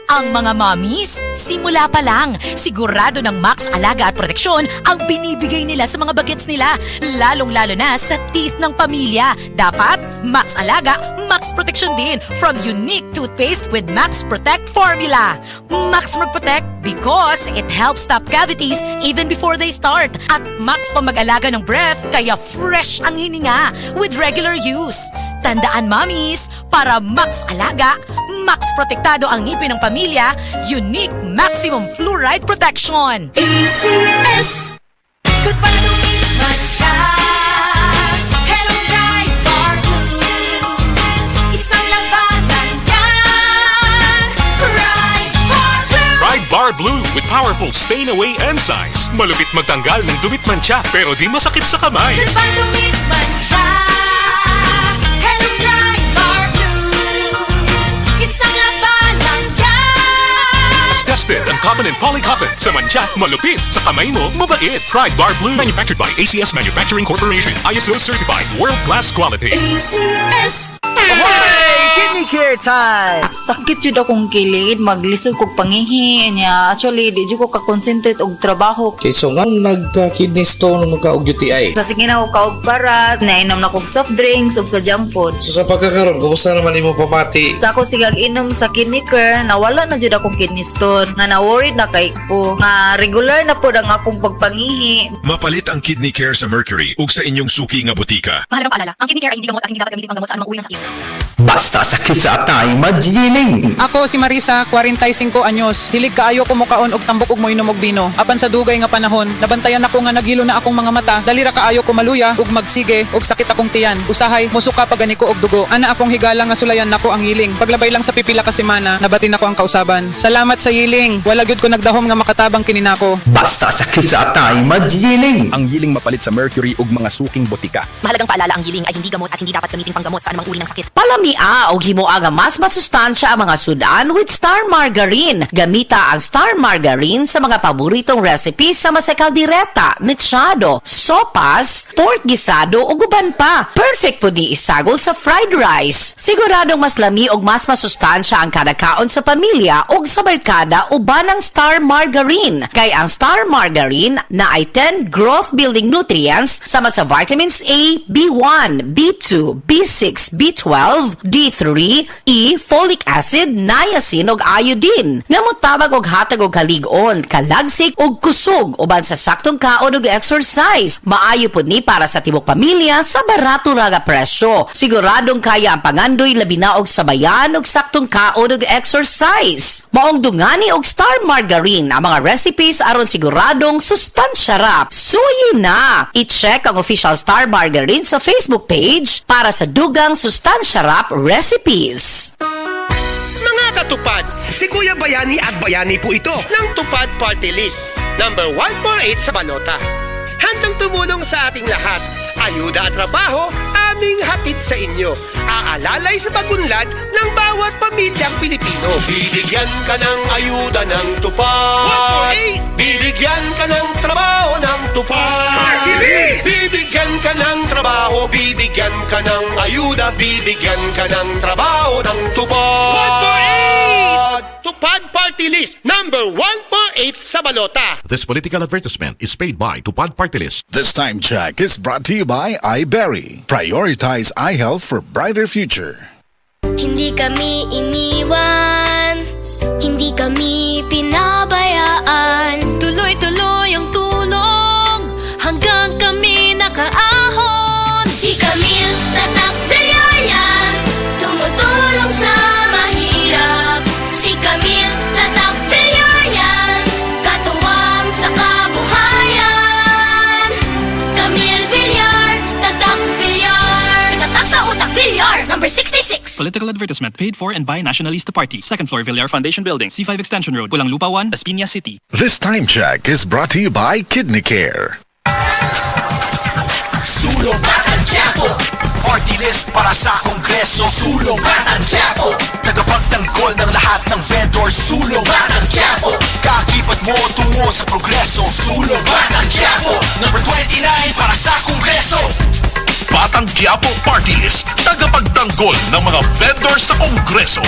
Ang mga mommies, simula pa lang, sigurado ng Max Alaga at Proteksyon ang binibigay nila sa mga bagets nila, lalong-lalo na sa teeth ng pamilya. Dapat, Max Alaga, Max Proteksyon din from unique toothpaste with Max Protect formula. Max Protect because it helps stop cavities even before they start. At Max pang mag-alaga ng breath, kaya fresh ang hininga with regular use. Tandaan mommies, para Max Alaga, Max Protektado ang ngipin ng pamilya, unique maximum fluoride protection. ACS! Goodbye to Milman siya. Hello, Bright Bar Blue. Isang labanan yan. Bright Bar Blue. Bright Bar Blue with powerful stain-away enzymes. Malupit magtanggal ng dumit mancha pero di masakit sa kamay. Goodbye to Milman siya. Hello, Bright Bar Blue. Isang labanan yan. As tested ang cotton and polycotton. Sa mancha, malupit. Sa kamay mo, mabait. Bright Bar Blue. Manufactured by ACS Manufacturing Corporation. ISO certified. World-class quality. ACS! Hey! Kidney care time! Sakit jud akong kilid, maglisod kog pangihi niya. Actually, di jud ko ka-concentrate og trabaho. Okay, so nga nagka-kidney stone magka og UTI. Sa sige na ko kaog parat, nainom na kog soft drinks ug sa junk food. So sa pagkakaroon, kumusta naman imo pamati? Sa ako sigag inom sa kidney care, nawala na jud akong kidney stone. Nga na-worried na kay ko. Nga regular na pod ang akong pagpangihi. Mapalit ang kidney care sa Mercury ug sa inyong suki nga butika. Mahalagang paalala, ang kidney care ay hindi gamot at hindi dapat gamitin panggamot sa anumang uri ng sakit. Basta sakit sa atay, magiling! Ako si Marisa, 45 anyos. Hilig kaayo ko mukaon og tambok ug moinom og bino. Apan sa dugay nga panahon, nabantayan ako nga nagilo na akong mga mata. Dali ra kaayo ko maluya ug magsige ug sakit akong tiyan. Usahay musuka pagani ko og dugo. Ana akong higala nga sulayan nako ang hiling. Paglabay lang sa pipila ka semana, nabatin ako ang kausaban. Salamat sa hiling. Wala gyud ko nagdahom nga makatabang kini nako. Basta sakit sa atay, magiling! Ang yiling mapalit sa Mercury ug mga suking botika. Mahalagang paalala, ang giling ay hindi gamot at hindi dapat gamitin panggamot sa anumang uri ng sakit. Palamia og himua nga mas masustansya ang mga sudan with Star Margarine. Gamita ang Star Margarine sa mga paboritong recipes sa masakaldireta, mechado, sopas, pork gisado ug uban pa. Perfect po ni isagol sa fried rice. Siguradong mas lami og mas masustansya ang kada kaon sa pamilya ug sa barkada uban ang Star Margarine. Kay ang Star Margarine na ay 10 growth building nutrients sama sa vitamins A, B1, B2, B6, B12, D3, E, folic acid, niacin ug iodine. Nga motabag og hatag og kalig-on, kalagsik ug kusog uban sa saktong kaon ug exercise. Maayo pud ni para sa tibok pamilya sa barato ra nga presyo. Siguradong kaya ang pangandoy labi na og sabayan ug saktong kaon ug exercise. Maong dungani og Star Margarine ang mga recipes aron siguradong sustansya ra. Suyi na! I-check ang official Star Margarine sa Facebook page para sa dugang sustansya rap recipes. Mga katupad, si Kuya Bayani at Bayani po ito ng Tupad Party List. Number 148 sa balota. Handang tumulong sa ating lahat. Ayuda at trabaho, aming hatid sa inyo. Aalalay sa pagunlad ng bawat pamilyang Pilipino. Bibigyan ka ng ayuda ng tupad. 148! Bibigyan ka ng trabaho ng tupad. Party List! Bibigyan ka ng trabaho, bibigyan ka ng ayuda, bibigyan ka ng trabaho ng tupad. 148! Tupad Party List, number 148 sa balota. This political advertisement is paid by Tupad Party List. This time check is brought to you by iBerry. Prioritize eye health for brighter future. Hindi kami iniwan, hindi kami pinabayaan. Tuloy-tuloy ang tulong hanggang kami nakaahon. Si Camille Tatak Villarreal, tumutulong sa mahirap. Si Camille Tatak Villarreal, katuwang sa kabuhayan. Camille Villar, Tatak Villar, tatak sa utak Villar, number 66. Political advertisement paid for and by Nationalista Party. Second floor Villar Foundation Building, C5 Extension Road, Pulang Lupa 1, Las Piñas City. This time check is brought to you by Kidney Care. Sulungan ang Quiapo! Party list para sa Kongreso. Sulungan ang Quiapo! Tagapagtanggol ng lahat ng vendors. Sulungan ang Quiapo! Kakibat mo tungo sa progreso. Sulungan ang Quiapo! Number 29 para sa Kongreso. Batang Quiapo Party List. Tagapagtanggol ng mga vendors sa Kongreso.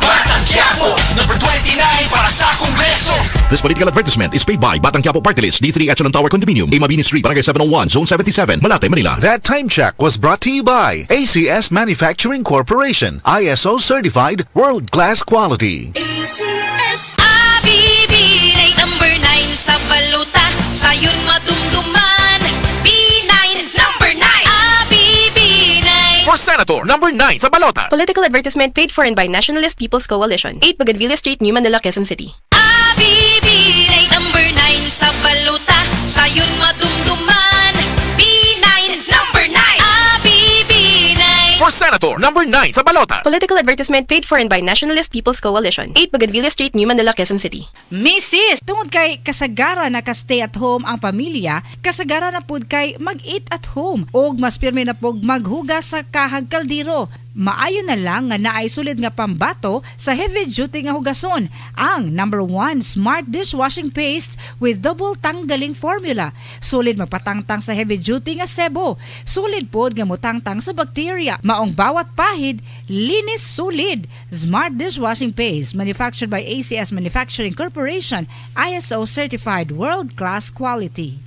Batang Quiapo! Number 29 para sa Kongreso. This political advertisement is paid by Batang Quiapo Party List, D3 Echelon Tower Condominium, Mabini Street, Barangay 701, Zone 77, Malate, Manila. That time check was brought to you by ACS Manufacturing Corporation, ISO certified, world-class quality. ACS Abibinay number 9 sa baluta, sayon madumduman. B9 number 9 Abibinay. For Senator, number 9 sa balota. Political advertisement paid for and by Nationalist People's Coalition. 8 Bougainvillea Street, New Manila, Quezon City. Abibinay number 9 sa baluta, sayon madumduman. B9 number 9 Abibinay. For Senator, number 9 sa balota. Political advertisement paid for and by Nationalist People's Coalition. 8 Bougainvillea Street, New Manila, Quezon City. Mrs. Tungod kay kasagara na ka-stay at home ang pamilya, kasagara na pud kay mag-eat at home og mas pirmi na pug maghugas sa kahag kaldero. Maayo na lang nga naay sulid nga pambato sa heavy duty nga hugason, ang number 1 Smart Dishwashing Paste with double tanggaling formula. Sulid magpatangtang sa heavy duty nga sebo. Sulid pod nga motangtang sa bakterya. Maong bawat pahid, linis sulid. Smart Dishwashing Paste manufactured by ACS Manufacturing Corporation, ISO certified, world-class quality.